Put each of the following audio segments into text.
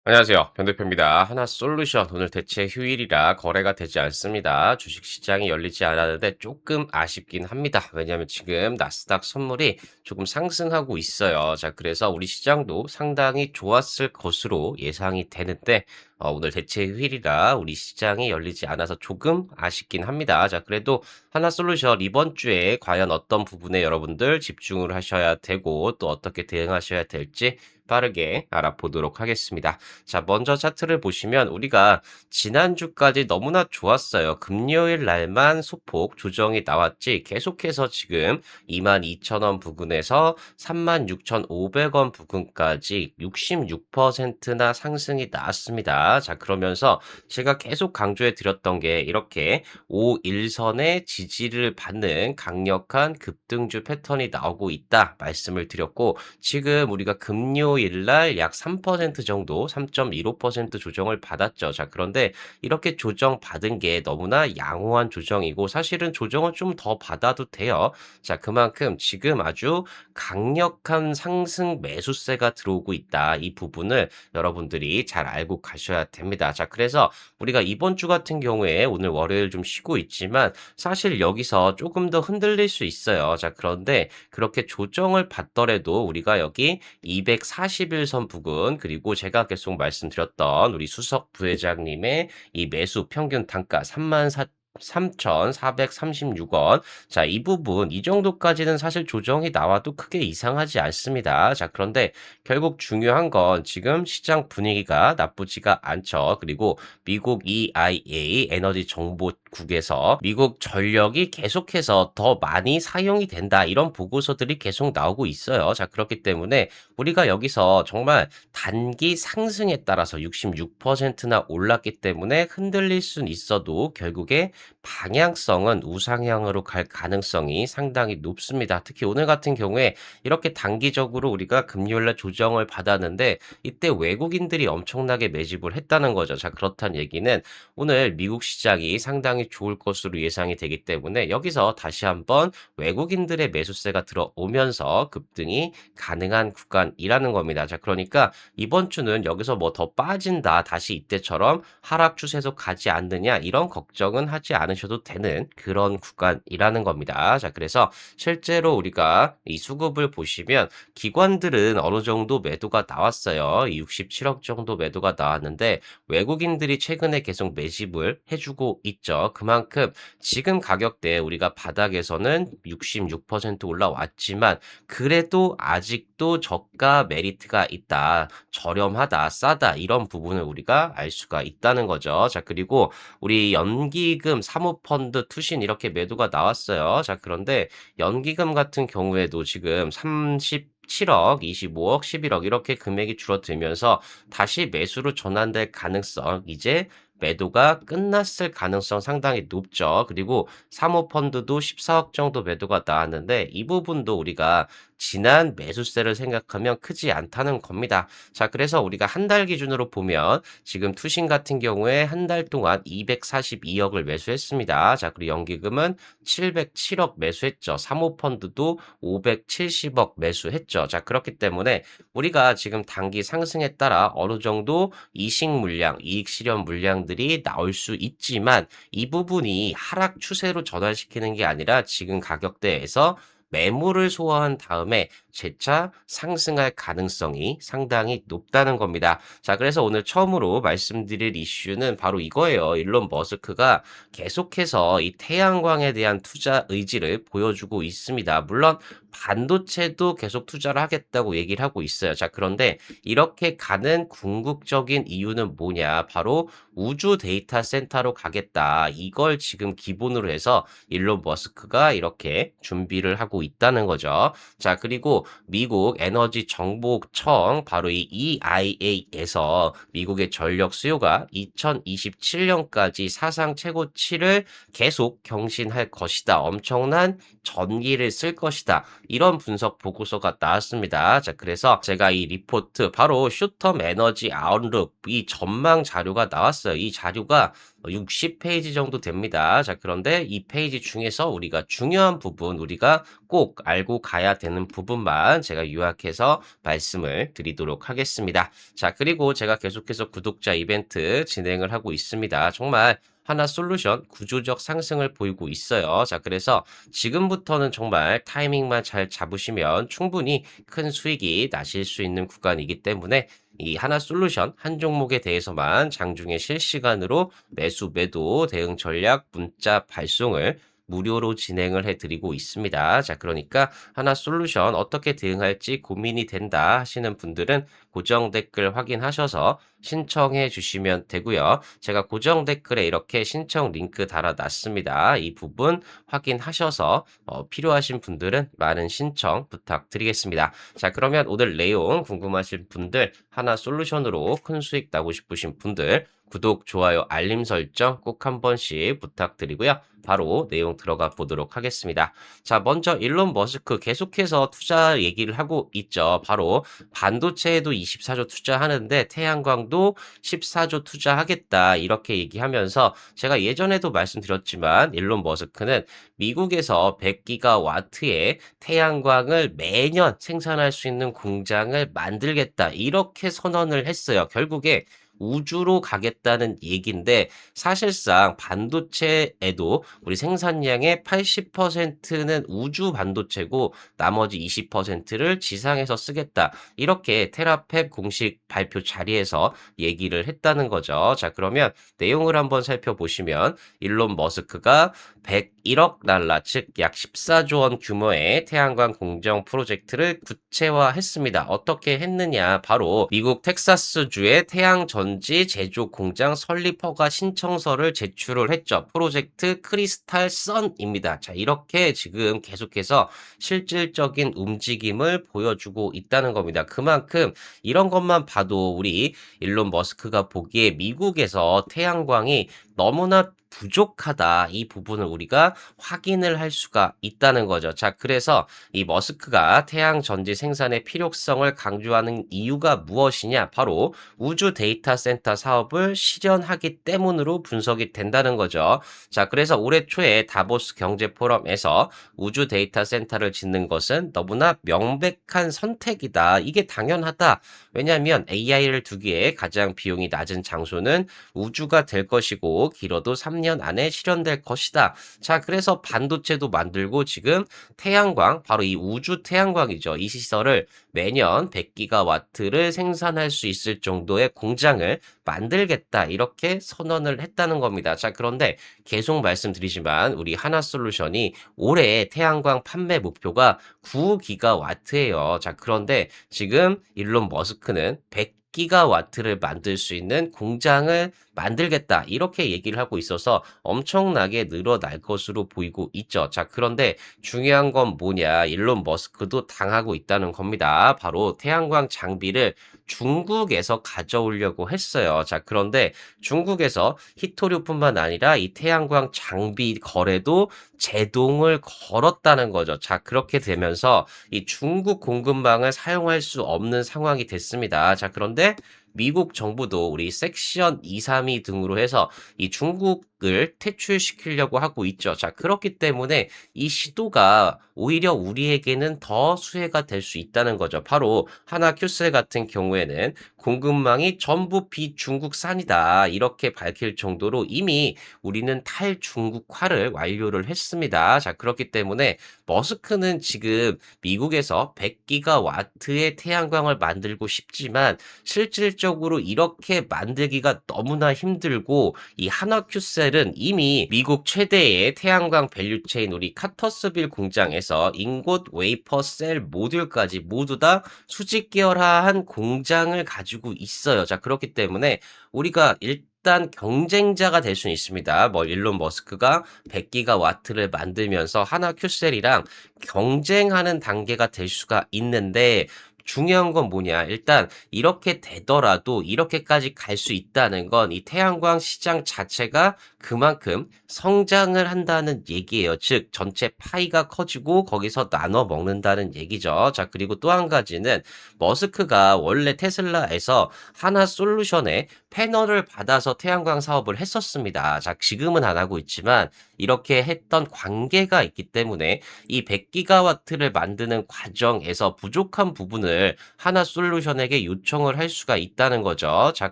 안녕하세요. 변대표입니다. 하나솔루션 오늘 대체 휴일이라 거래가 되지 않습니다. 주식시장이 열리지 않았는데 조금 아쉽긴 합니다. 왜냐하면 지금 나스닥 선물이 조금 상승하고 있어요. 자, 그래서 우리 시장도 상당히 좋았을 것으로 예상이 되는데 오늘 대체 휴일이라 우리 시장이 열리지 않아서 조금 아쉽긴 합니다. 자, 그래도 하나솔루션 이번 주에 과연 어떤 부분에 여러분들 집중을 하셔야 되고 또 어떻게 대응하셔야 될지 빠르게 알아보도록 하겠습니다. 자, 먼저 차트를 보시면 우리가 지난주까지 너무나 좋았어요. 금요일 날만 소폭 조정이 나왔지 계속해서 지금 22,000원 부근에서 36,500원 부근까지 66%나 상승이 나왔습니다. 자, 그러면서 제가 계속 강조해 드렸던 게 이렇게 5일선의 지지를 받는 강력한 급등주 패턴이 나오고 있다 말씀을 드렸고, 지금 우리가 금요일 날 약 3% 정도 3.15% 조정을 받았죠. 자, 그런데 이렇게 조정받은 게 너무나 양호한 조정이고 사실은 조정을 좀 더 받아도 돼요. 자, 그만큼 지금 아주 강력한 상승 매수세가 들어오고 있다. 이 부분을 여러분들이 잘 알고 가셔야 됩니다. 자, 그래서 우리가 이번 주 같은 경우에 오늘 월요일 좀 쉬고 있지만 사실 여기서 조금 더 흔들릴 수 있어요. 자, 그런데 그렇게 조정을 받더라도 우리가 여기 241선 부근, 그리고 제가 계속 말씀드렸던 우리 수석 부회장님의 이 매수 평균 단가 33,436원. 자, 이 부분, 이 정도까지는 사실 조정이 나와도 크게 이상하지 않습니다. 자, 그런데 결국 중요한 건 지금 시장 분위기가 나쁘지가 않죠. 그리고 미국 EIA 에너지 정보국에서 미국 전력이 계속해서 더 많이 사용이 된다, 이런 보고서들이 계속 나오고 있어요. 자, 그렇기 때문에 우리가 여기서 정말 단기 상승에 따라서 66%나 올랐기 때문에 흔들릴 순 있어도 결국에 방향성은 우상향으로 갈 가능성이 상당히 높습니다. 특히 오늘 같은 경우에 이렇게 단기적으로 우리가 금요일날 조정을 받았는데 이때 외국인들이 엄청나게 매집을 했다는 거죠. 자, 그렇다는 얘기는 오늘 미국 시장이 상당히 좋을 것으로 예상이 되기 때문에 여기서 다시 한번 외국인들의 매수세가 들어오면서 급등이 가능한 구간이라는 겁니다. 자, 그러니까 이번 주는 여기서 뭐 더 빠진다, 다시 이때처럼 하락 추세로 가지 않느냐, 이런 걱정은 하지 않으셔도 되는 그런 구간이라는 겁니다. 자, 그래서 실제로 우리가 이 수급을 보시면 기관들은 어느 정도 매도가 나왔어요. 67억 정도 매도가 나왔는데 외국인들이 최근에 계속 매집을 해주고 있죠. 그만큼 지금 가격대 우리가 바닥에서는 66% 올라왔지만 그래도 아직도 저가 메리트가 있다, 저렴하다, 싸다, 이런 부분을 우리가 알 수가 있다는 거죠. 자, 그리고 우리 연기금, 사모펀드, 투신 이렇게 매도가 나왔어요. 자, 그런데 연기금 같은 경우에도 지금 37억, 25억, 11억 이렇게 금액이 줄어들면서 다시 매수로 전환될 가능성, 이제 매도가 끝났을 가능성 상당히 높죠. 그리고 사모펀드도 14억 정도 매도가 나왔는데 이 부분도 우리가 지난 매수세를 생각하면 크지 않다는 겁니다. 자, 그래서 우리가 한 달 기준으로 보면 지금 투신 같은 경우에 한 달 동안 242억을 매수했습니다. 자, 그리고 연기금은 707억 매수했죠. 사모펀드도 570억 매수했죠. 자, 그렇기 때문에 우리가 지금 단기 상승에 따라 어느 정도 이식 물량, 이익 실현 물량들이 나올 수 있지만 이 부분이 하락 추세로 전환시키는 게 아니라 지금 가격대에서 매물을 소화한 다음에 재차 상승할 가능성이 상당히 높다는 겁니다. 자, 그래서 오늘 처음으로 말씀드릴 이슈는 바로 이거예요. 일론 머스크가 계속해서 이 태양광에 대한 투자 의지를 보여주고 있습니다. 물론 반도체도 계속 투자를 하겠다고 얘기를 하고 있어요. 자, 그런데 이렇게 가는 궁극적인 이유는 뭐냐? 바로 우주 데이터 센터로 가겠다, 이걸 지금 기본으로 해서 일론 머스크가 이렇게 준비를 하고 있다는 거죠. 자, 그리고 미국 에너지 정보청, 바로 이 EIA에서 미국의 전력 수요가 2027년까지 사상 최고치를 계속 경신할 것이다, 엄청난 전기를 쓸 것이다, 이런 분석 보고서가 나왔습니다. 자, 그래서 제가 이 리포트, 바로 숏텀 에너지 아웃룩, 이 전망 자료가 나왔어요. 이 자료가 60페이지 정도 됩니다. 자, 그런데 이 페이지 중에서 우리가 중요한 부분, 우리가 꼭 알고 가야 되는 부분만 제가 요약해서 말씀을 드리도록 하겠습니다. 자, 그리고 제가 계속해서 구독자 이벤트 진행을 하고 있습니다. 정말 하나솔루션 구조적 상승을 보이고 있어요. 자, 그래서 지금부터는 정말 타이밍만 잘 잡으시면 충분히 큰 수익이 나실 수 있는 구간이기 때문에 이 하나솔루션 한 종목에 대해서만 장중에 실시간으로 매수, 매도, 대응 전략, 문자 발송을 무료로 진행을 해드리고 있습니다. 자, 그러니까 하나솔루션 어떻게 대응할지 고민이 된다 하시는 분들은 고정 댓글 확인하셔서 신청해 주시면 되고요. 제가 고정 댓글에 이렇게 신청 링크 달아놨습니다. 이 부분 확인하셔서 필요하신 분들은 많은 신청 부탁드리겠습니다. 자, 그러면 오늘 내용 궁금하신 분들, 하나솔루션으로 큰 수익 나고 싶으신 분들 구독, 좋아요, 알림 설정 꼭 한 번씩 부탁드리고요. 바로 내용 들어가 보도록 하겠습니다. 자, 먼저 일론 머스크 계속해서 투자 얘기를 하고 있죠. 바로 반도체에도 24조 투자하는데 태양광도 14조 투자하겠다 이렇게 얘기하면서 제가 예전에도 말씀드렸지만 일론 머스크는 미국에서 100기가와트의 태양광을 매년 생산할 수 있는 공장을 만들겠다 이렇게 선언을 했어요. 결국에 우주로 가겠다는 얘기인데 사실상 반도체에도 우리 생산량의 80%는 우주 반도체고 나머지 20%를 지상에서 쓰겠다. 이렇게 테라펩 공식 발표 자리에서 얘기를 했다는 거죠. 자, 그러면 내용을 한번 살펴보시면 일론 머스크가 101억 달러, 즉 약 14조 원 규모의 태양광 공정 프로젝트를 구체화했습니다. 어떻게 했느냐? 바로 미국 텍사스주의 태양 전지 제조 공장 설립 허가 신청서를 제출을 했죠. 프로젝트 크리스탈 선입니다. 자, 이렇게 지금 계속해서 실질적인 움직임을 보여주고 있다는 겁니다. 그만큼 이런 것만 봐도 우리 일론 머스크가 보기에 미국에서 태양광이 너무나 부족하다. 이 부분을 우리가 확인을 할 수가 있다는 거죠. 자, 그래서 이 머스크가 태양 전지 생산의 필요성을 강조하는 이유가 무엇이냐? 바로 우주 데이터 센터 사업을 실현하기 때문으로 분석이 된다는 거죠. 자, 그래서 올해 초에 다보스 경제 포럼에서 우주 데이터 센터를 짓는 것은 너무나 명백한 선택이다. 이게 당연하다. 왜냐하면 AI를 두기에 가장 비용이 낮은 장소는 우주가 될 것이고 길어도 3년 안에 실현될 것이다. 자, 그래서 반도체도 만들고 지금 태양광, 바로 이 우주 태양광이죠. 이 시설을 매년 100기가와트를 생산할 수 있을 정도의 공장을 만들겠다. 이렇게 선언을 했다는 겁니다. 자, 그런데 계속 말씀드리지만 우리 하나솔루션이 올해 태양광 판매 목표가 9기가와트예요. 자, 그런데 지금 일론 머스크는 100기가와트를 만들 수 있는 공장을 만들겠다. 이렇게 얘기를 하고 있어서 엄청나게 늘어날 것으로 보이고 있죠. 자, 그런데 중요한 건 뭐냐? 일론 머스크도 당하고 있다는 겁니다. 바로 태양광 장비를 중국에서 가져오려고 했어요. 자, 그런데 중국에서 히토류뿐만 아니라 이 태양광 장비 거래도 제동을 걸었다는 거죠. 자, 그렇게 되면서 이 중국 공급망을 사용할 수 없는 상황이 됐습니다. 자, 그런데 미국 정부도 우리 섹션 232 등으로 해서 이 중국을 퇴출시키려고 하고 있죠. 자, 그렇기 때문에 이 시도가 오히려 우리에게는 더 수혜가 될 수 있다는 거죠. 바로 하나큐셀 같은 경우에는 공급망이 전부 비중국산이다. 이렇게 밝힐 정도로 이미 우리는 탈중국화를 완료를 했습니다. 자, 그렇기 때문에 머스크는 지금 미국에서 100기가와트의 태양광을 만들고 싶지만 실질적으로 이렇게 만들기가 너무나 힘들고 이 하나큐셀은 이미 미국 최대의 태양광 밸류체인 우리 카터스빌 공장에서 인곳 웨이퍼 셀 모듈까지 모두 다 수직 계열화한 공장을 가지고 있어요. 자, 그렇기 때문에 우리가 일단 경쟁자가 될 수는 있습니다. 뭐 일론 머스크가 100기가와트를 만들면서 하나큐셀이랑 경쟁하는 단계가 될 수가 있는데 중요한 건 뭐냐? 일단 이렇게 되더라도 이렇게까지 갈 수 있다는 건 이 태양광 시장 자체가 그만큼 성장을 한다는 얘기예요. 즉 전체 파이가 커지고 거기서 나눠 먹는다는 얘기죠. 자, 그리고 또 한 가지는 머스크가 원래 테슬라에서 하나 솔루션에 패널을 받아서 태양광 사업을 했었습니다. 자, 지금은 안 하고 있지만 이렇게 했던 관계가 있기 때문에 이 100기가와트를 만드는 과정에서 부족한 부분을 하나 솔루션에게 요청을 할 수가 있다는 거죠. 자,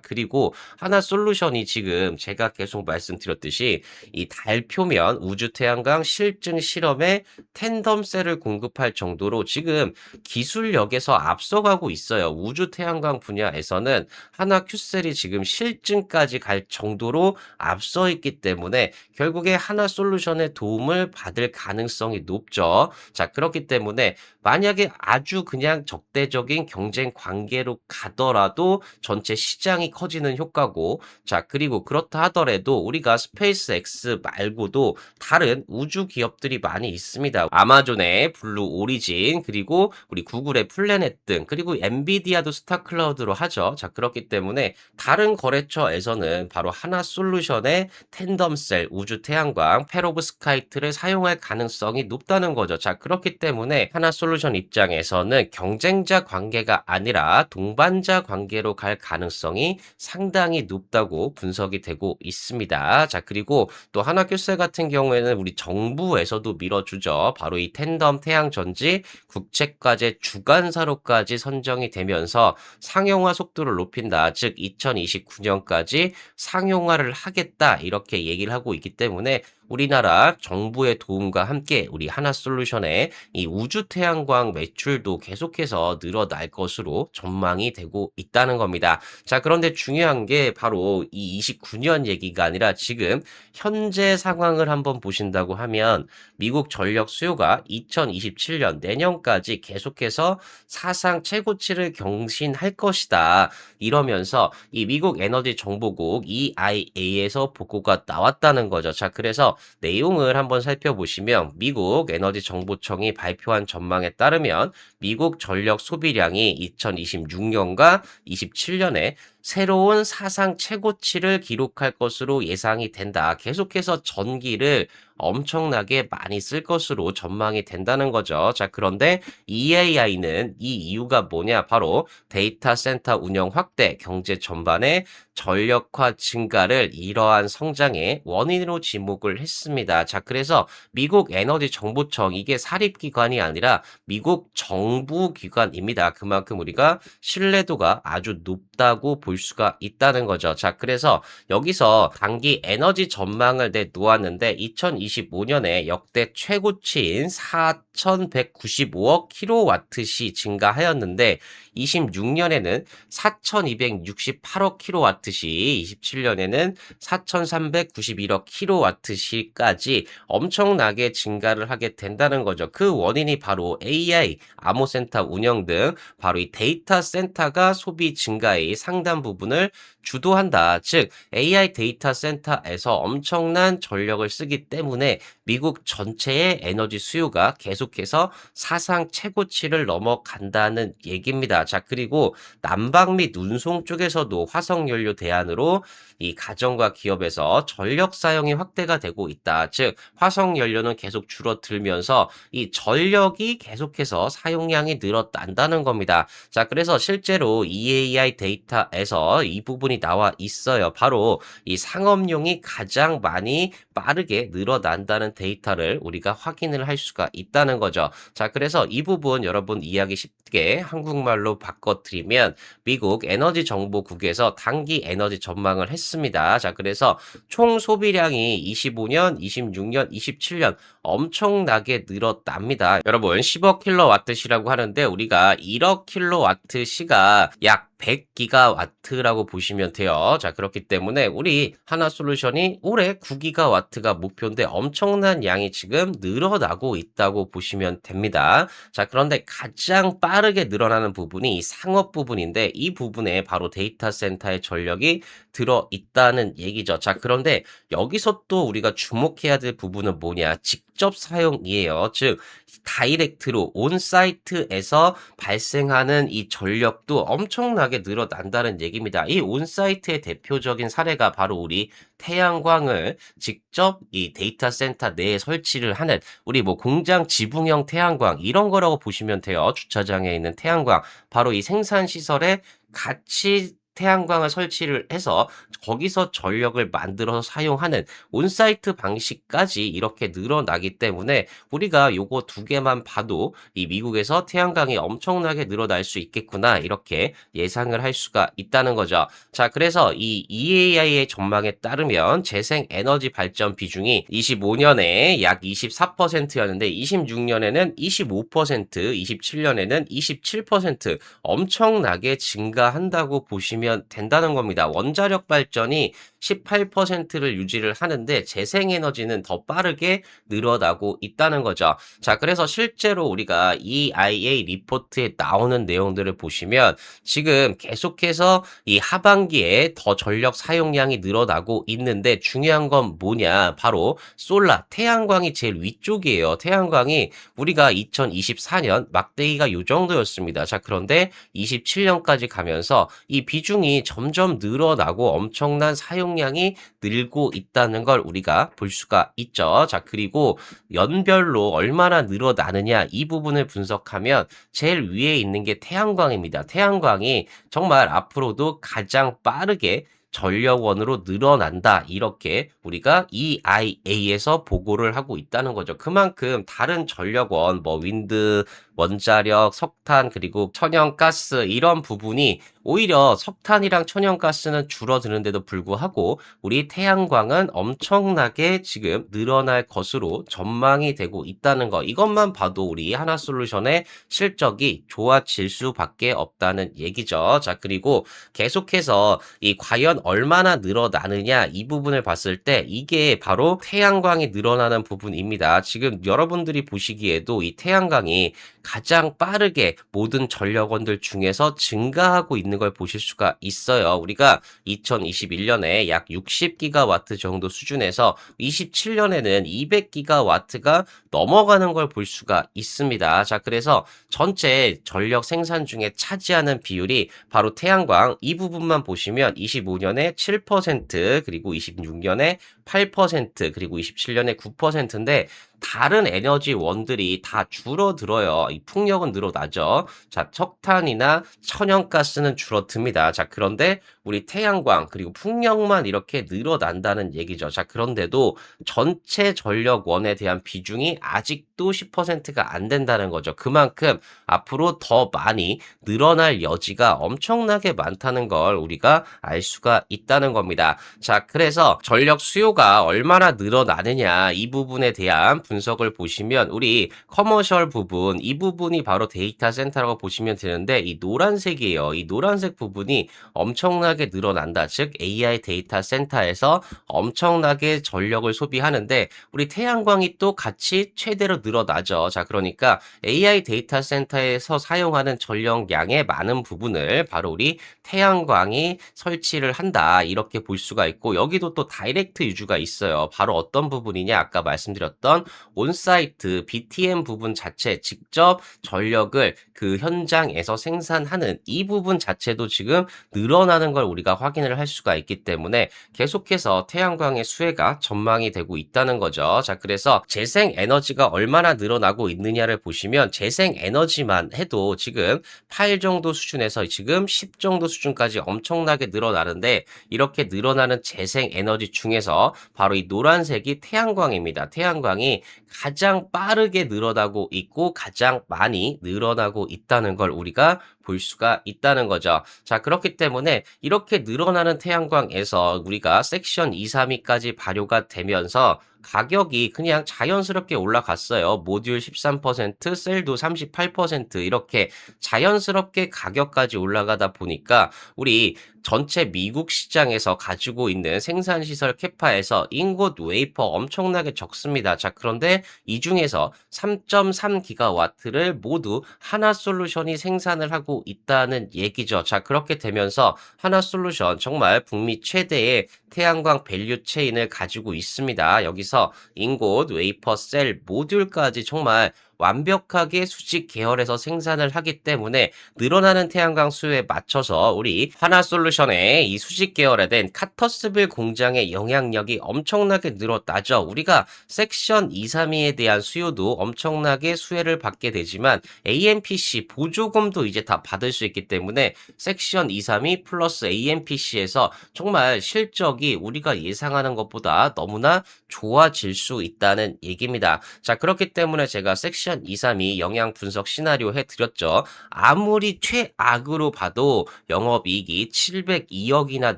그리고 하나 솔루션이 지금 제가 계속 말씀드렸듯이 이 달 표면 우주 태양광 실증 실험에 텐덤셀을 공급할 정도로 지금 기술력에서 앞서가고 있어요. 우주 태양광 분야에서는 하나 큐셀이 지금 실증까지 갈 정도로 앞서 있기 때문에 결국에 하나 솔루션의 도움을 받을 가능성이 높죠. 자, 그렇기 때문에 만약에 아주 그냥 적대적인 경쟁 관계로 가더라도 전체 시장이 커지는 효과고, 자, 그리고 그렇다 하더라도 우리가 스페이스 X 말고도 다른 우주 기업들이 많이 있습니다. 아마존의 블루 오리진, 그리고 우리 구글의 플래넷 등, 그리고 엔비디아도 스타클라우드로 하죠. 자, 그렇기 때문에 다른 거래처에서는 바로 하나 솔루션의 텐덤셀, 우주 태양광, 페로브스카이트를 사용할 가능성이 높다는 거죠. 자, 그렇기 때문에 하나 솔루션 입장에서는 경쟁자 관계가 아니라 동반자 관계로 갈 가능성이 상당히 높다고 분석이 되고 있습니다. 자, 그리고 또 하나큐셀 같은 경우에는 우리 정부에서도 밀어주죠. 바로 이 텐덤 태양전지 국책과제 주간사로까지 선정이 되면서 상용화 속도를 높인다. 즉 2029년까지 상용화를 하겠다. 이렇게 얘기를 하고 있기 때문에 우리나라 정부의 도움과 함께 우리 하나솔루션의 이 우주 태양광 매출도 계속해서 늘어날 것으로 전망이 되고 있다는 겁니다. 자, 그런데 중요한 게 바로 이 29년 얘기가 아니라 지금 현재 상황을 한번 보신다고 하면 미국 전력 수요가 2027년 내년까지 계속해서 사상 최고치를 경신할 것이다. 이러면서 이 미국 에너지 정보국 EIA에서 보고가 나왔다는 거죠. 자, 그래서 내용을 한번 살펴보시면 미국 에너지 정보청이 발표한 전망에 따르면 미국 전력 소비량이 2026년과 27년에 새로운 사상 최고치를 기록할 것으로 예상이 된다. 계속해서 전기를 엄청나게 많이 쓸 것으로 전망이 된다는 거죠. 자, 그런데 EAI는 이 이유가 뭐냐? 바로 데이터 센터 운영 확대, 경제 전반의 전력화 증가를 이러한 성장의 원인으로 지목을 했습니다. 자, 그래서 미국 에너지 정보청, 이게 사립기관이 아니라 미국 정부 기관입니다. 그만큼 우리가 신뢰도가 아주 높다고 볼 수가 있다는 거죠. 자, 그래서 여기서 단기 에너지 전망을 내놓았는데 2025년에 역대 최고치인 4,195억 킬로와트시 증가하였는데 26년에는 4,268억 킬로와트시, 27년에는 4,391억 킬로와트시까지 엄청나게 증가를 하게 된다는 거죠. 그 원인이 바로 AI, 암호센터 운영 등 바로 이 데이터 센터가 소비 증가의 상당 부분을 주도한다. 즉 AI 데이터 센터에서 엄청난 전력을 쓰기 때문에 미국 전체의 에너지 수요가 계속해서 사상 최고치를 넘어간다는 얘기입니다. 자, 그리고 난방 및 운송 쪽에서도 화석연료 대안으로 이 가정과 기업에서 전력 사용이 확대가 되고 있다. 즉 화석연료는 계속 줄어들면서 이 전력이 계속해서 사용량이 늘어난다는 겁니다. 자, 그래서 실제로 EAI 데이터에서 이 부분이 나와 있어요. 바로 이 상업용이 가장 많이 빠르게 늘어난다는 데이터를 우리가 확인을 할 수가 있다는 거죠. 자, 그래서 이 부분 여러분 이해하기 쉽게 한국말로 바꿔드리면 미국 에너지 정보국에서 단기 에너지 전망을 했습니다. 자, 그래서 총 소비량이 25년, 26년, 27년 엄청나게 늘어납니다. 여러분 10억 킬로와트시라고 하는데 우리가 1억 킬로와트시가 약 100기가와트라고 보시면 돼요. 자, 그렇기 때문에 우리 하나솔루션이 올해 9기가와트가 목표인데 엄청난 양이 지금 늘어나고 있다고 보시면 됩니다. 자, 그런데 가장 빠른 빠르게 늘어나는 부분이 이 상업 부분인데 이 부분에 바로 데이터 센터의 전력이 들어 있다는 얘기죠. 자, 그런데 여기서 또 우리가 주목해야 될 부분은 뭐냐? 직접 사용이에요. 즉 다이렉트로 온 사이트에서 발생하는 이 전력도 엄청나게 늘어난다는 얘기입니다. 이 온 사이트의 대표적인 사례가 바로 우리 태양광을 직접 이 데이터 센터 내에 설치를 하는 우리 뭐 공장 지붕형 태양광 이런 거라고 보시면 돼요. 주차장에 있는 태양광. 바로 이 생산 시설에 같이 태양광을 설치를 해서 거기서 전력을 만들어서 사용하는 온사이트 방식까지 이렇게 늘어나기 때문에 우리가 요거 두 개만 봐도 이 미국에서 태양광이 엄청나게 늘어날 수 있겠구나 이렇게 예상을 할 수가 있다는 거죠. 자, 그래서 이 EAI의 전망에 따르면 재생 에너지 발전 비중이 25년에 약 24%였는데 26년에는 25%, 27년에는 27% 엄청나게 증가한다고 보시면 된다는 겁니다. 원자력 발전이 18%를 유지를 하는데 재생에너지는 더 빠르게 늘어나고 있다는 거죠. 자, 그래서 실제로 우리가 EIA 리포트에 나오는 내용들을 보시면 지금 계속해서 이 하반기에 더 전력 사용량이 늘어나고 있는데 중요한 건 뭐냐? 바로 솔라, 태양광이 제일 위쪽이에요. 태양광이 우리가 2024년 막대기가 요 정도였습니다. 자, 그런데 27년까지 가면서 이 비중이 점점 늘어나고 엄청난 사용량이 늘고 있다는 걸 우리가 볼 수가 있죠. 자, 그리고 연별로 얼마나 늘어나느냐 이 부분을 분석하면 제일 위에 있는 게 태양광입니다. 태양광이 정말 앞으로도 가장 빠르게 전력원으로 늘어난다. 이렇게 우리가 EIA에서 보고를 하고 있다는 거죠. 그만큼 다른 전력원, 뭐 윈드, 원자력, 석탄, 그리고 천연가스 이런 부분이 오히려 석탄이랑 천연가스는 줄어드는데도 불구하고 우리 태양광은 엄청나게 지금 늘어날 것으로 전망이 되고 있다는 거. 이것만 봐도 우리 하나솔루션의 실적이 좋아질 수밖에 없다는 얘기죠. 자, 그리고 계속해서 이 과연 얼마나 늘어나느냐 이 부분을 봤을 때 이게 바로 태양광이 늘어나는 부분입니다. 지금 여러분들이 보시기에도 이 태양광이 가장 빠르게 모든 전력원들 중에서 증가하고 있는 걸 보실 수가 있어요. 우리가 2021년에 약 60기가와트 정도 수준에서 27년에는 200기가와트가 넘어가는 걸 볼 수가 있습니다. 자, 그래서 전체 전력 생산 중에 차지하는 비율이 바로 태양광 이 부분만 보시면 25년에 7% 그리고 26년에 8% 그리고 27년에 9%인데 다른 에너지원들이 다 줄어들어요. 이 풍력은 늘어나죠. 자, 석탄이나 천연가스는 줄어듭니다. 자, 그런데 우리 태양광 그리고 풍력만 이렇게 늘어난다는 얘기죠. 자, 그런데도 전체 전력원에 대한 비중이 아직도 10%가 안 된다는 거죠. 그만큼 앞으로 더 많이 늘어날 여지가 엄청나게 많다는 걸 우리가 알 수가 있다는 겁니다. 자, 그래서 전력 수요가 얼마나 늘어나느냐 이 부분에 대한 분석을 보시면 우리 커머셜 부분 이 부분이 바로 데이터 센터라고 보시면 되는데 이 노란색이에요. 이 노란색 부분이 엄청나게 늘어난다. 즉 AI 데이터 센터에서 엄청나게 전력을 소비하는데 우리 태양광이 또 같이 최대로 늘어나죠. 자, 그러니까 AI 데이터 센터에서 사용하는 전력량의 많은 부분을 바로 우리 태양광이 설치를 한다. 이렇게 볼 수가 있고 여기도 또 다이렉트 유주가 있어요. 바로 어떤 부분이냐 아까 말씀드렸던 온사이트 BTM 부분 자체 직접 전력을 그 현장에서 생산하는 이 부분 자체도 지금 늘어나는 걸 우리가 확인을 할 수가 있기 때문에 계속해서 태양광의 수혜가 전망이 되고 있다는 거죠. 자, 그래서 재생 에너지가 얼마나 늘어나고 있느냐를 보시면 재생 에너지만 해도 지금 8 정도 수준에서 지금 10 정도 수준까지 엄청나게 늘어나는데 이렇게 늘어나는 재생 에너지 중에서 바로 이 노란색이 태양광입니다. 태양광이 가장 빠르게 늘어나고 있고 가장 많이 늘어나고 있다는 걸 우리가 볼 수가 있다는 거죠. 자, 그렇기 때문에 이렇게 늘어나는 태양광에서 우리가 섹션 2, 3위까지 발효가 되면서 가격이 그냥 자연스럽게 올라갔어요. 모듈 13%, 셀도 38% 이렇게 자연스럽게 가격까지 올라가다 보니까 우리 전체 미국 시장에서 가지고 있는 생산시설 캐파에서 인got 웨이퍼 엄청나게 적습니다. 자, 그런데 이 중에서 3.3 기가와트를 모두 하나솔루션이 생산을 하고 있다는 얘기죠. 자, 그렇게 되면서 하나솔루션 정말 북미 최대의 태양광 밸류 체인을 가지고 있습니다. 여기서 인got, 웨이퍼, 셀, 모듈까지 정말 완벽하게 수직 계열에서 생산을 하기 때문에 늘어나는 태양광 수요에 맞춰서 우리 하나솔루션의 이 수직 계열에 된 카터스빌 공장의 영향력이 엄청나게 늘어나죠. 우리가 섹션 232에 대한 수요도 엄청나게 수혜를 받게 되지만 AMPC 보조금도 이제 다 받을 수 있기 때문에 섹션 232 플러스 AMPC에서 정말 실적이 우리가 예상하는 것보다 너무나 좋아질 수 있다는 얘기입니다. 자, 그렇기 때문에 제가 섹션 232 영향 분석 시나리오 해드렸죠. 아무리 최악으로 봐도 영업이익이 702억이나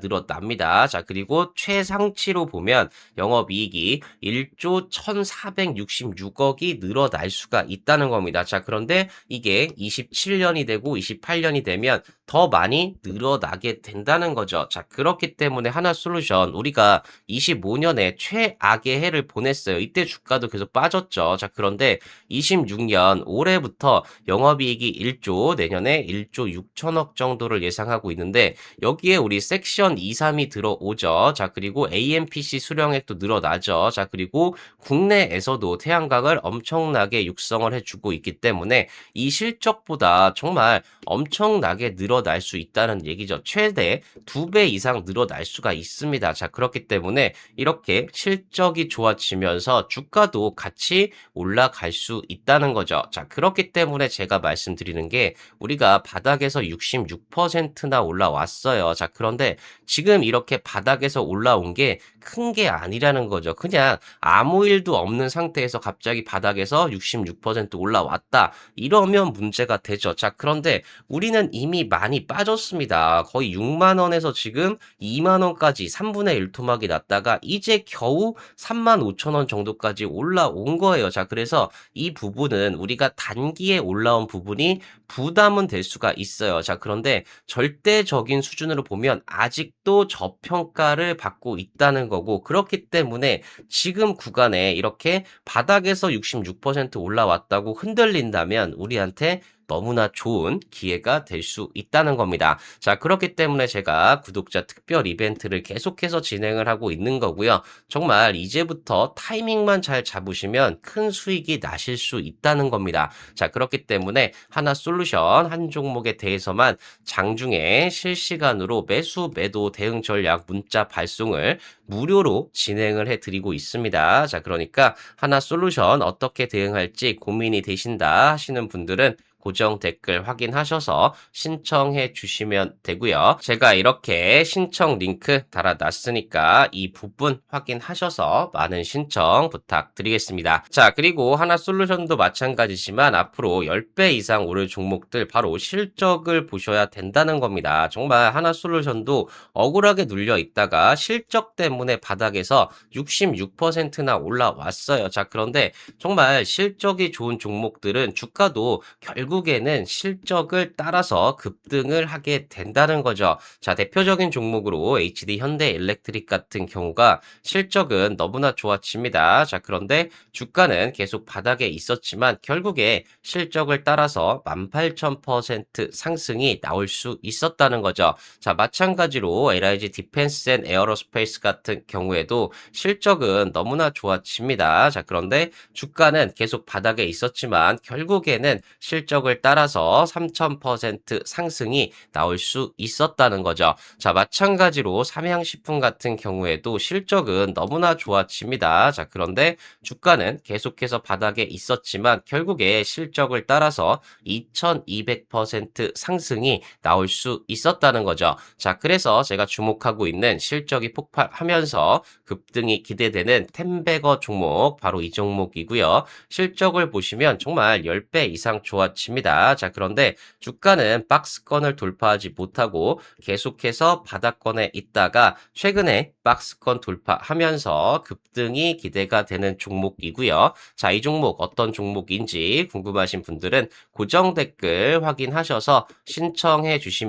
늘어납니다. 자, 그리고 최상치로 보면 영업이익이 1조 1466억이 늘어날 수가 있다는 겁니다. 자, 그런데 이게 27년이 되고 28년이 되면 더 많이 늘어나게 된다는 거죠. 자, 그렇기 때문에 하나솔루션 우리가 25년에 최악의 해를 보냈어요. 이때 주가도 계속 빠졌죠. 자, 그런데 26년 올해부터 영업이익이 1조, 내년에 1조 6천억 정도를 예상하고 있는데 여기에 우리 섹션 232 들어오죠. 자, 그리고 AMPC 수령액도 늘어나죠. 자, 그리고 국내에서도 태양광을 엄청나게 육성을 해주고 있기 때문에 이 실적보다 정말 엄청나게 늘어날 수 있다는 얘기죠. 최대 2배 이상 늘어날 수가 있습니다. 자, 그렇기 때문에 이렇게 실적이 좋아지면서 주가도 같이 올라갈 수 있다는 거죠. 자, 그렇기 때문에 제가 말씀드리는 게 우리가 바닥에서 66%나 올라왔어요. 자, 그런데 지금 이렇게 바닥에서 올라온 게 큰 게 아니라는 거죠. 그냥 아무 일도 없는 상태에서 갑자기 바닥에서 66% 올라왔다. 이러면 문제가 되죠. 자, 그런데 우리는 이미 많이 빠졌습니다. 거의 6만 원에서 지금 2만 원까지 3분의 1 토막이 났다가 이제 겨우 3만 5천 원 정도까지 올라온 거예요. 자, 그래서 이 부분은 우리가 단기에 올라온 부분이 부담은 될 수가 있어요. 자, 그런데 절대적인 수준으로 보면 아직도 저평가를 받고 있다는 거고 그렇기 때문에 지금 구간에 이렇게 바닥에서 66% 올라왔다고 흔들린다면 우리한테 너무나 좋은 기회가 될 수 있다는 겁니다. 자, 그렇기 때문에 제가 구독자 특별 이벤트를 계속해서 진행을 하고 있는 거고요. 정말 이제부터 타이밍만 잘 잡으시면 큰 수익이 나실 수 있다는 겁니다. 자, 그렇기 때문에 하나솔루션 한 종목에 대해서만 장중에 실시간으로 매수, 매도, 대응 전략 문자 발송을 무료로 진행을 해드리고 있습니다. 자, 그러니까 하나솔루션 어떻게 대응할지 고민이 되신다 하시는 분들은 고정 댓글 확인하셔서 신청해 주시면 되고요. 제가 이렇게 신청 링크 달아놨으니까 이 부분 확인하셔서 많은 신청 부탁드리겠습니다. 자, 그리고 하나솔루션도 마찬가지지만 앞으로 10배 이상 오를 종목들 바로 실적을 보셔야 된다는 겁니다. 정말 하나솔루션도 억울하게 눌려 있다가 실적 때문에 바닥에서 66%나 올라왔어요. 자, 그런데 정말 실적이 좋은 종목들은 주가도 결국에는 실적을 따라서 급등을 하게 된다는 거죠. 자, 대표적인 종목으로 HD 현대일렉트릭 같은 경우가 실적은 너무나 좋아집니다. 자, 그런데 주가는 계속 바닥에 있었지만 결국에 실적을 따라서 18,000% 상승이 나올 수 있었다는 거죠. 자, 마찬가지로 LIG 디펜스 앤 에어로스페이스 같은 경우에도 실적은 너무나 좋아집니다. 자, 그런데 주가는 계속 바닥에 있었지만 결국에는 실적을 따라서 3000% 상승이 나올 수 있었다는 거죠. 자, 마찬가지로 삼양식품 같은 경우에도 실적은 너무나 좋아집니다. 자, 그런데 주가는 계속해서 바닥에 있었지만 결국에 실적을 따라서 2200% 상승이 나올 수 있었다는 거죠. 자, 그래서 제가 주목하고 있는 실적이 폭발하면서 급등이 기대되는 템베거 종목 바로 이 종목이고요. 실적을 보시면 정말 10배 이상 좋아집니다. 것입니다. 자, 그런데 주가는 박스권을 돌파하지 못하고 계속해서 바닥권에 있다가 최근에 박스권 돌파하면서 급등이 기대가 되는 종목이고요. 자, 이 종목 어떤 종목인지 궁금하신 분들은 고정 댓글 확인하셔서 신청해 주신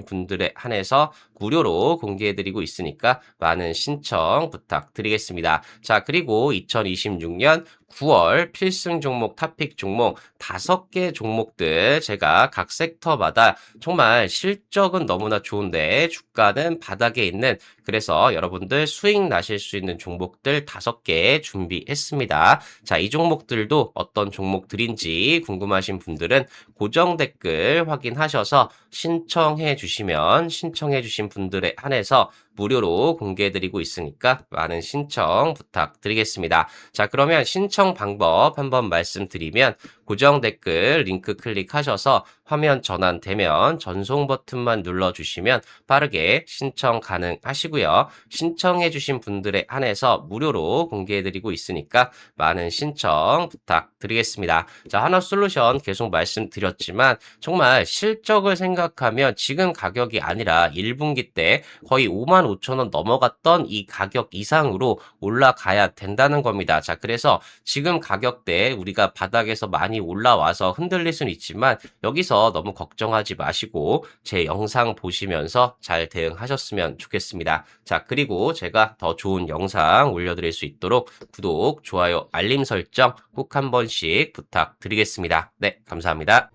분들에 한해서 무료로 공개해드리고 있으니까 많은 신청 부탁드리겠습니다. 자, 그리고 2026년 9월 필승 종목, 탑픽 종목 5개 종목들 제가 각 섹터마다 정말 실적은 너무나 좋은데 주가는 바닥에 있는 그래서 여러분들 수익 나실 수 있는 종목들 5개 준비했습니다. 자, 이 종목들도 어떤 종목들인지 궁금하신 분들은 고정 댓글 확인하셔서 신청해 주신 분들에 한해서 무료로 공개해드리고 있으니까 많은 신청 부탁드리겠습니다. 자, 그러면 신청 방법 한번 말씀드리면 고정 댓글 링크 클릭하셔서 화면 전환되면 전송 버튼만 눌러주시면 빠르게 신청 가능하시고요. 신청해주신 분들에 한해서 무료로 공개해드리고 있으니까 많은 신청 부탁드리겠습니다. 자, 하나솔루션 계속 말씀드렸지만 정말 실적을 생각하면 지금 가격이 아니라 1분기 때 거의 5만 5천 원 넘어갔던 이 가격 이상으로 올라가야 된다는 겁니다. 자, 그래서 지금 가격대 우리가 바닥에서 많이 올라와서 흔들릴 수는 있지만 여기서 너무 걱정하지 마시고 제 영상 보시면서 잘 대응하셨으면 좋겠습니다. 자, 그리고 제가 더 좋은 영상 올려드릴 수 있도록 구독, 좋아요, 알림 설정 꼭 한 번씩 부탁드리겠습니다. 네, 감사합니다.